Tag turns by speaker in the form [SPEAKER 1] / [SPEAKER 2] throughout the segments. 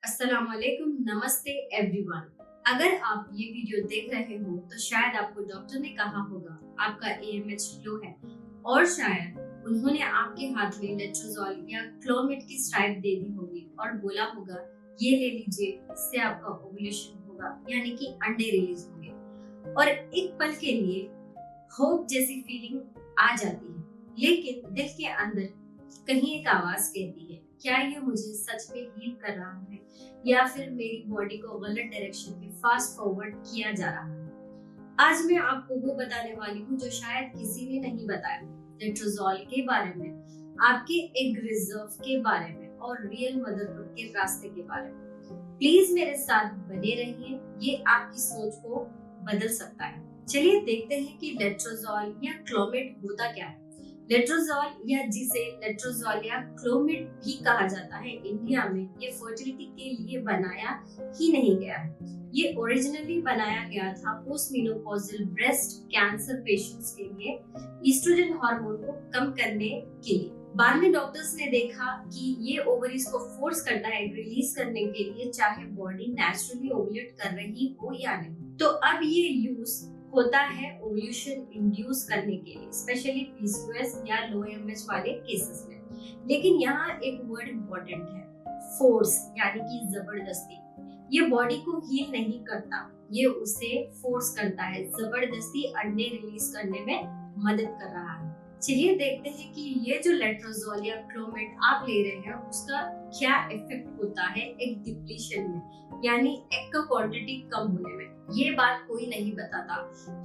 [SPEAKER 1] अस्सलाम वालेकुम, नमस्ते एवरीवन। अगर आप ये वीडियो देख रहे हो तो शायद आपको डॉक्टर ने कहा होगा आपका एएमएच लो है और शायद उन्होंने आपके हाथ में लेट्रोजोल या क्लोमिड की स्ट्राइप दे दी होगी और बोला होगा ये ले लीजिए, इससे आपका ओव्यूलेशन होगा यानी कि अंडे रिलीज होंगे। और एक पल के लिए होप जैसी फीलिंग आ जाती है, लेकिन दिल के अंदर कहीं एक आवाज कहती है क्या ये मुझे सच में हील कर रहा है या फिर मेरी बॉडी को गलत डायरेक्शन में फास्ट फॉरवर्ड किया जा रहा है। आज मैं आपको वो बताने वाली हूँ जो शायद किसी ने नहीं बताया, लेट्रोजोल के बारे में, आपके एग रिजर्व के बारे में और रियल मदरहुड के रास्ते के बारे में। प्लीज मेरे साथ बने रहिए, ये आपकी सोच को बदल सकता है। चलिए देखते हैं कि लेट्रोजोल या क्लोमिड होता क्या है। लेट्रोजोल या जिसे लेट्रोजोल या क्लोमिड भी कहा जाता है, इंडिया में ये फर्टिलिटी के लिए बनाया ही नहीं गया है। ये ओरिजिनली बनाया गया था पोस्टमेनोपॉजल ब्रेस्ट कैंसर पेशेंट्स के लिए, ईस्ट्रोजन हार्मोन को कम करने के लिए। बाद में डॉक्टर्स ने देखा कि ये ओवरीज को फोर्स करता है रिलीज करने के लिए, चाहे बॉडी नेचुरली ओवुलेट कर रही हो या नहीं। तो अब ये यूज होता है ओव्यूलेशन इंड्यूस करने के लिए, स्पेशली पीसीओएस या लो एमएच वाले केसेस में। लेकिन यहाँ एक वर्ड इम्पोर्टेंट है, फोर्स, यानी कि जबरदस्ती। ये बॉडी को हील नहीं करता, ये उसे फोर्स करता है, जबरदस्ती अंडे रिलीज करने में मदद कर रहा है। चलिए देखते हैं कि ये जो लेट्रोजोल या क्लोमिड आप ले रहे हैं उसका क्या इफेक्ट होता है एग डिप्लीशन में, यानी एग का क्वांटिटी कम होने में। ये बात कोई नहीं बताता।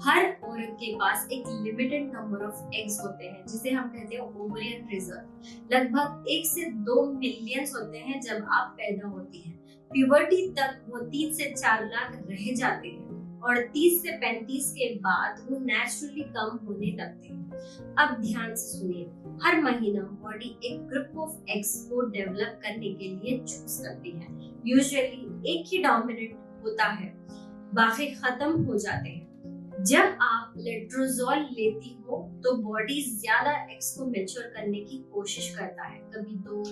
[SPEAKER 1] हर औरत के पास एक लिमिटेड नंबर ऑफ एग्स होते हैं, जिसे हम कहते हैं ओवरियन रिजर्व। लगभग 1 से 2 मिलियन होते हैं जब आप पैदा होती हैं। प्यूबर्टी तक वो 3 से 4 लाख रह जाते हैं और 30 से 35 के बाद वो नेचुरली कम होने लगते हैं। अब ध्यान से सुनिए, हर महीना बॉडी एक ग्रुप ऑफ एग्स को डेवलप करने के लिए चूज करती है। यूजुअली एक ही डोमिनेंट होता है, बाकी खत्म हो जाते हैं। जब आप लेट्रोजोल लेती हो तो बॉडी ज्यादा एग्स को मैच्योर करने की कोशिश करता है। कभी 2,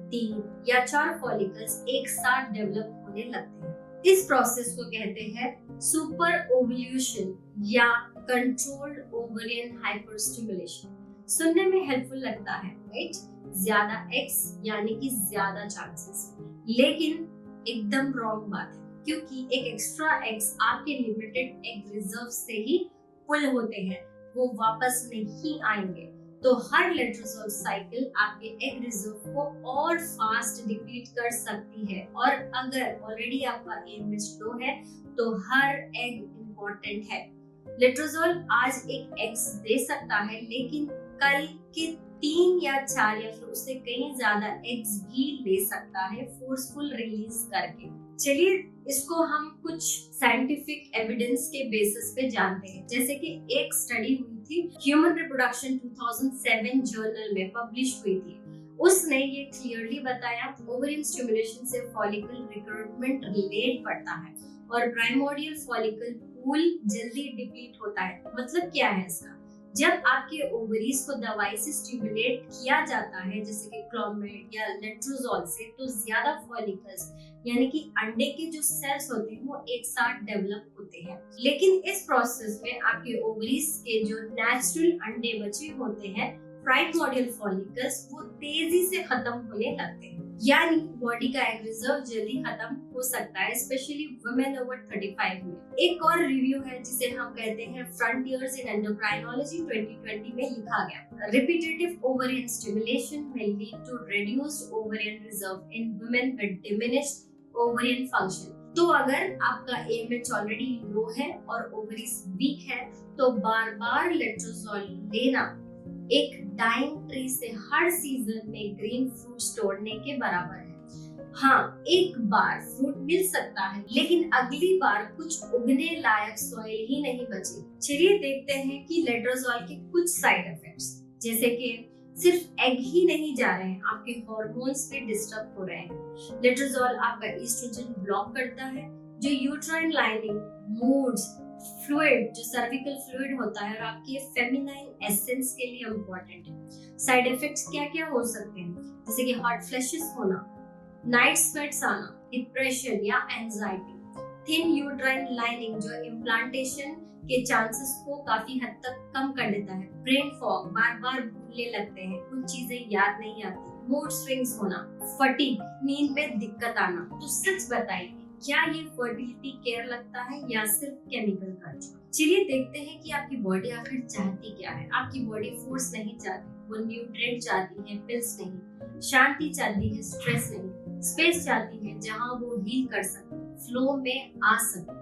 [SPEAKER 1] 3 या 4 फॉलिकल्स एक साथ डेवलप होने लगते हैं। इस प्रोसेस को कहते हैं सुपर ओव्यूलेशन या कंट्रोल्ड ओवरियन हाइपरस्टिमुलेशन। सुनने में हेल्पफुल लगता है, राइट? ज्यादा एक्स यानी कि ज्यादा चांसेस, लेकिन एकदम रॉन्ग बात है, क्योंकि एक एक्स्ट्रा एग्स आपके लिमिटेड एग रिजर्व से ही पुल होते हैं, वो वापस नहीं आएंगे। तो हर लेट्रोजोल साइकिल आपके एग रिजर्व को और फास्ट डिप्लीट कर सकती है, और अगर ऑलरेडी आपका एएमएच लो है तो हर एग इम्पोर्टेंट है। लेट्रोजोल आज एक एग्स दे सकता है, लेकिन कल के 3 या 4 या फिर उससे कहीं ज्यादा एग्स भी ले सकता है फोर्सफुल रिलीज करके। चलिए इसको हम कुछ साइंटिफिक एविडेंस के बेसिस पे जानते हैं। जैसे कि एक स्टडी हुई थी, ह्यूमन रिप्रोडक्शन 2007 जर्नल में पब्लिश हुई थी। उसने ये क्लियरली बताया ओवरियन स्टिमुलेशन से फॉलिकल रिक्रूटमेंट लेट पड़ता है और प्राइमोर्डियल फॉलिकल पूल जल्दी डिप्लीट होता है। मतलब क्या है इसका? जब आपके ओवरीज को दवाई से स्टिमुलेट किया जाता है, जैसे कि क्लोमिड या लेट्रोजोल से, तो ज्यादा फॉलिकल्स यानी कि अंडे के जो सेल्स होते हैं वो एक साथ डेवलप होते हैं। लेकिन इस प्रोसेस में आपके ओवरीज के जो नेचुरल अंडे बचे होते हैं, प्राइमोर्डियल फॉलिकल्स, वो तेजी से खत्म होने लगते हैं। यानी बॉडी का एग रिजर्व जल्दी खत्म हो सकता है, स्पेशली वुमेन ओवर 35 में। एक और रिव्यू है जिसे हम कहते हैं फ्रंटियर्स इन एंडोक्राइनोलॉजी 2020 में लिखा गया, repetitive ovarian stimulation may lead to reduced ovarian reserve in women with diminished ovarian function। तो अगर आपका एएमएच ऑलरेडी लो है और ओवरीज वीक है तो बार बार लेट्रोजोल लेना एक डाइंग ट्री से हर सीजन में ग्रीन फ्रूट तोड़ने के बराबर है। हाँ, एक बार फ्रूट मिल सकता है, लेकिन अगली बार कुछ उगने लायक सॉइल ही नहीं बची। चलिए देखते हैं कि लेट्रोजोल के कुछ साइड इफेक्ट्स, जैसे कि सिर्फ एग ही नहीं जा रहे हैं, आपके हार्मोन्स भी डिस्टर्ब हो रहे हैं। लेट्रोजोल आपका ईस्ट्रोजन ब्लॉक करता है, जो यूट्राइन लाइनिंग, मूड्स, फ्लूइड, जो सर्विकल फ्लूइड होता है और आपकी फेमिनाइन एसेंस के लिए इम्पोर्टेंट है। साइड इफेक्ट्स क्या क्या हो सकते हैं, जैसे कि हॉट फ्लैशेस होना, नाइट स्वेट्स आना, डिप्रेशन या एंजाइटी। थिन यूट्राइन लाइनिंग जो इम्प्लांटेशन के चांसेस को काफी हद तक कम कर देता है। ब्रेन फॉग, बार बार भूलने लगते हैं, कुछ चीजें याद नहीं आती, मूड स्विंग्स होना, फटीग, नींद में दिक्कत आना। तो सच बताइए, क्या ये फर्टिलिटी केयर लगता है या सिर्फ केमिकल खर्च? चलिए देखते हैं कि आपकी बॉडी आखिर चाहती क्या है। आपकी बॉडी फोर्स नहीं चाहती, वो न्यूट्रिएंट चाहती है, पिल्स नहीं। शांति चाहती है, स्ट्रेस नहीं। स्पेस चाहती है जहां वो हील कर सके, फ्लो में आ सके।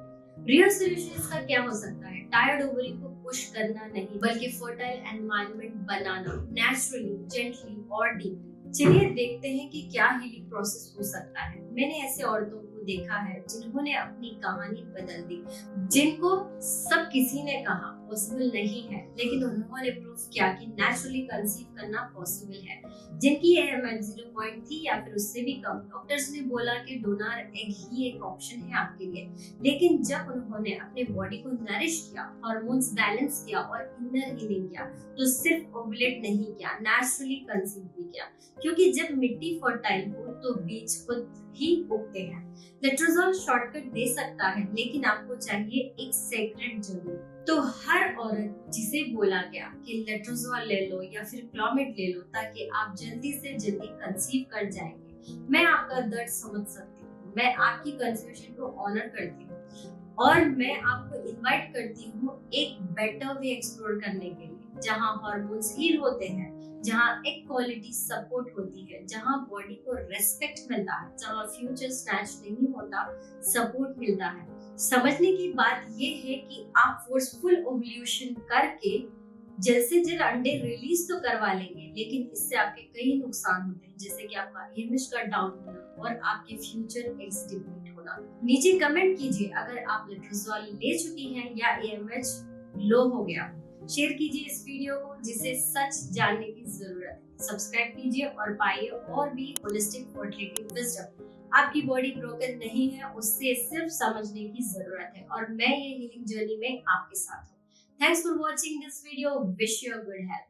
[SPEAKER 1] रियल सोल्यूशन इसका क्या हो सकता है? टायर्ड ओवरी को पुश करना नहीं, बल्कि फर्टाइल एनवायरनमेंट बनाना, नेचुरली, जेंटली और डीपली। चलिए देखते हैं कि क्या हीलिंग प्रोसेस हो सकता है। मैंने ऐसे औरतों को देखा है जिन्होंने अपनी कहानी बदल दी, जिनको सब किसी ने कहा पॉसिबल नहीं है, लेकिन उन्होंने प्रूफ किया कि नेचुरली कंसीव करना पॉसिबल है। जिनकी AMH 0 थी या फिर उससे भी कम, डॉक्टर्स ने बोला कि डोनर एग ही एक ऑप्शन है आपके लिए। लेकिन जब उन्होंने अपने बॉडी को नरिश किया, हार्मोन्स बैलेंस किया और इनर हीलिंग किया, तो सिर्फ ओवुलेट नहीं किया, नेचुरली कंसीव भी किया। क्योंकि जब मिट्टी फर्टाइल हो तो बीज खुद ही उगते हैं। लेट्रोजोल शॉर्टकट दे सकता है, लेकिन आपको चाहिए एक सेक्रेट जर्नी। तो हर औरत जिसे बोला गया कि लेट्रोजोल ले लो या फिर क्लोमिड ले लो ताकि आप जल्दी से जल्दी कंसीव कर जाएंगे, मैं आपका दर्द समझ सकती हूँ। मैं आपकी कंफ्यूजन को ऑनर करती हूँ और मैं आपको इनवाइट करती हूँ एक बेटर वे एक्सप्लोर करने के लिए, जहाँ हार्मोन्स हील होते हैं, जहाँ एक क्वालिटी सपोर्ट होती है, जहाँ बॉडी को रेस्पेक्ट मिलता है, जहाँ फ्यूचर स्नैच नहीं होता, सपोर्ट मिलता है। समझने की बात ये है कि आप फोर्सफुल ओव्यूलेशन करके जल्द से जल्द अंडे रिलीज तो करवा लेंगे, लेकिन इससे आपके कई नुकसान होते हैं, जैसे कि आपका AMH का डाउन होना और आपके फ्यूचर एग्स डिप्लीट होना। नीचे कमेंट कीजिए अगर आप लेट्रोजोल ले चुकी हैं या AMH लो हो गया। शेयर कीजिए इस वीडियो को जिसे सच जानने की जरूरत है। सब्सक्राइब कीजिए और पाइए और भी होलिस्टिक फर्टिलिटी विजडम। आपकी बॉडी ब्रोकन नहीं है, उससे सिर्फ समझने की जरूरत है और मैं ये हीलिंग जर्नी में आपके साथ हूँ। Thanks for watching this video. Wish you a good health.